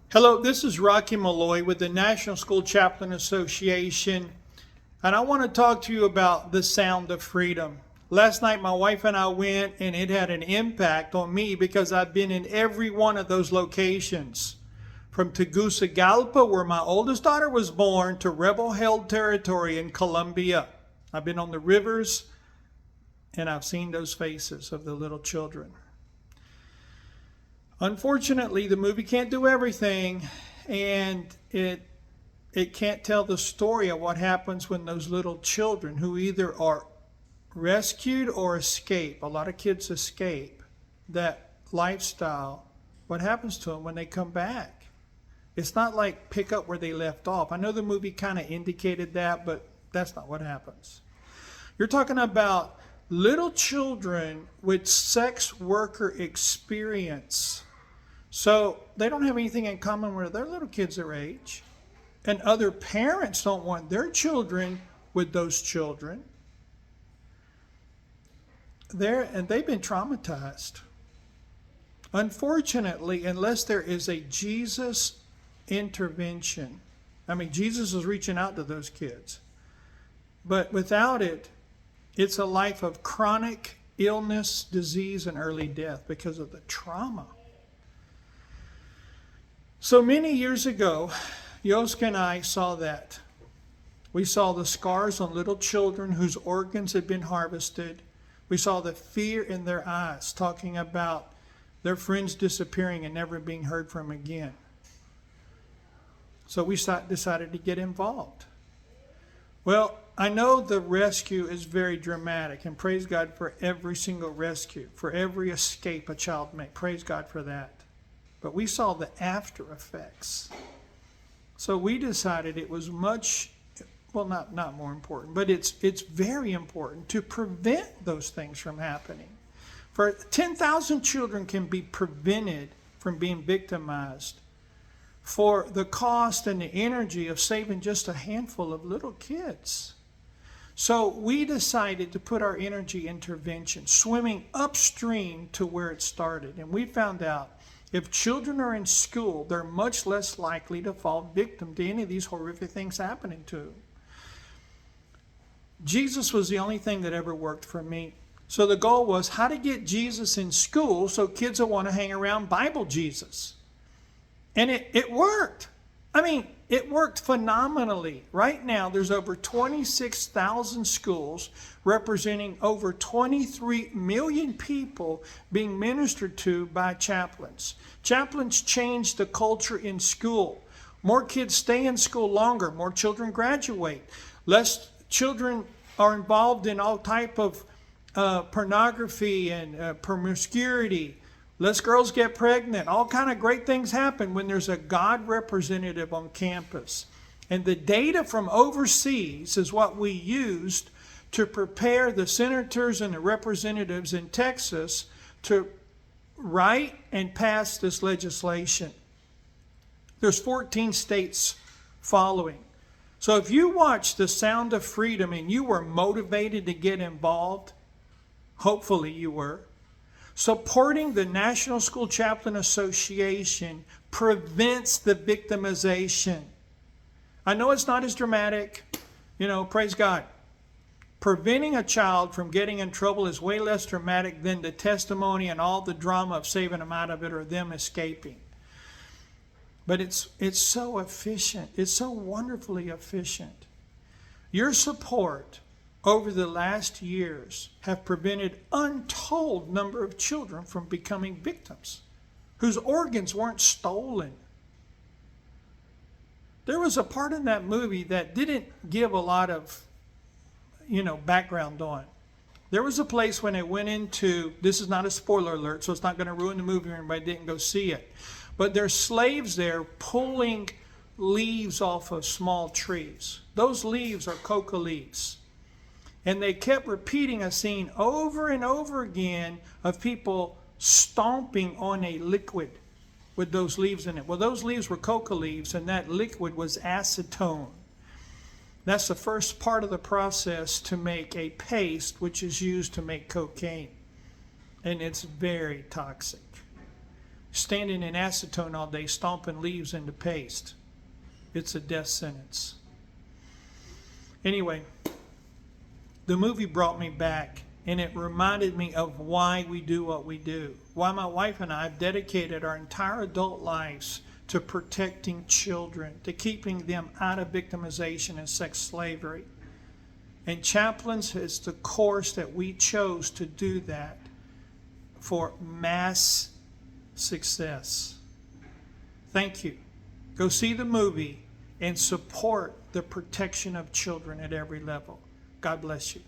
Hello, this is Rocky Malloy with the National School Chaplain Association, and I want to talk to you about the sound of freedom. Last night, my wife and I went, and it had an impact on me because I've been in every one of those locations. From Tegucigalpa, where my oldest daughter was born, to rebel held territory in Colombia. I've been on the rivers, and I've seen those faces of the little children. Unfortunately, the movie can't do everything, and it can't tell the story of what happens when those little children who either are rescued or escape. A lot of kids escape that lifestyle. What happens to them when they come back? It's not like pick up where they left off. I know the movie kind of indicated that, but that's not what happens. You're talking about little children with sex worker experience. So they don't have anything in common with their little kids their age. And other parents don't want their children with those children. They've been traumatized. Unfortunately, unless there is a Jesus intervention, Jesus is reaching out to those kids. But without it, it's a life of chronic illness, disease, and early death because of the trauma. So many years ago, Yoska and I saw that. We saw the scars on little children whose organs had been harvested. We saw the fear in their eyes, talking about their friends disappearing and never being heard from again. So we decided to get involved. Well, I know the rescue is very dramatic, and praise God for every single rescue, for every escape a child made. Praise God for that. But we saw the after effects. So we decided it was not more important, but it's very important to prevent those things from happening. For 10,000 children can be prevented from being victimized for the cost and the energy of saving just a handful of little kids. So we decided to put our energy intervention, swimming upstream to where it started. And we found out if children are in school, they're much less likely to fall victim to any of these horrific things happening to them. Jesus was the only thing that ever worked for me. So the goal was how to get Jesus in school so kids will want to hang around Bible Jesus. And it worked. It worked phenomenally. Right now, there's over 26,000 schools representing over 23 million people being ministered to by chaplains. Chaplains change the culture in school. More kids stay in school longer. More children graduate. Less children are involved in all type of pornography and promiscuity. Less girls get pregnant. All kind of great things happen when there's a God representative on campus. And the data from overseas is what we used to prepare the senators and the representatives in Texas to write and pass this legislation. There's 14 states following. So if you watch The Sound of Freedom and you were motivated to get involved, hopefully you were, supporting the National School Chaplain Association prevents the victimization. I know it's not as dramatic, praise God. Preventing a child from getting in trouble is way less dramatic than the testimony and all the drama of saving them out of it or them escaping. But it's so efficient. It's so wonderfully efficient. Your support over the last years have prevented untold number of children from becoming victims whose organs weren't stolen. There was a part in that movie that didn't give a lot of, background on. There was a place when it went into, this is not a spoiler alert, so it's not going to ruin the movie if anybody didn't go see it. But there's slaves there pulling leaves off of small trees. Those leaves are coca leaves. And they kept repeating a scene over and over again of people stomping on a liquid with those leaves in it. Well, those leaves were coca leaves, and that liquid was acetone. That's the first part of the process to make a paste, which is used to make cocaine. And it's very toxic. standing in acetone all day, stomping leaves into paste. It's a death sentence. Anyway, the movie brought me back, and it reminded me of why we do what we do. Why my wife and I have dedicated our entire adult lives to protecting children, to keeping them out of victimization and sex slavery. And Chaplains is the course that we chose to do that for mass success. Thank you. Go see the movie and support the protection of children at every level. God bless you.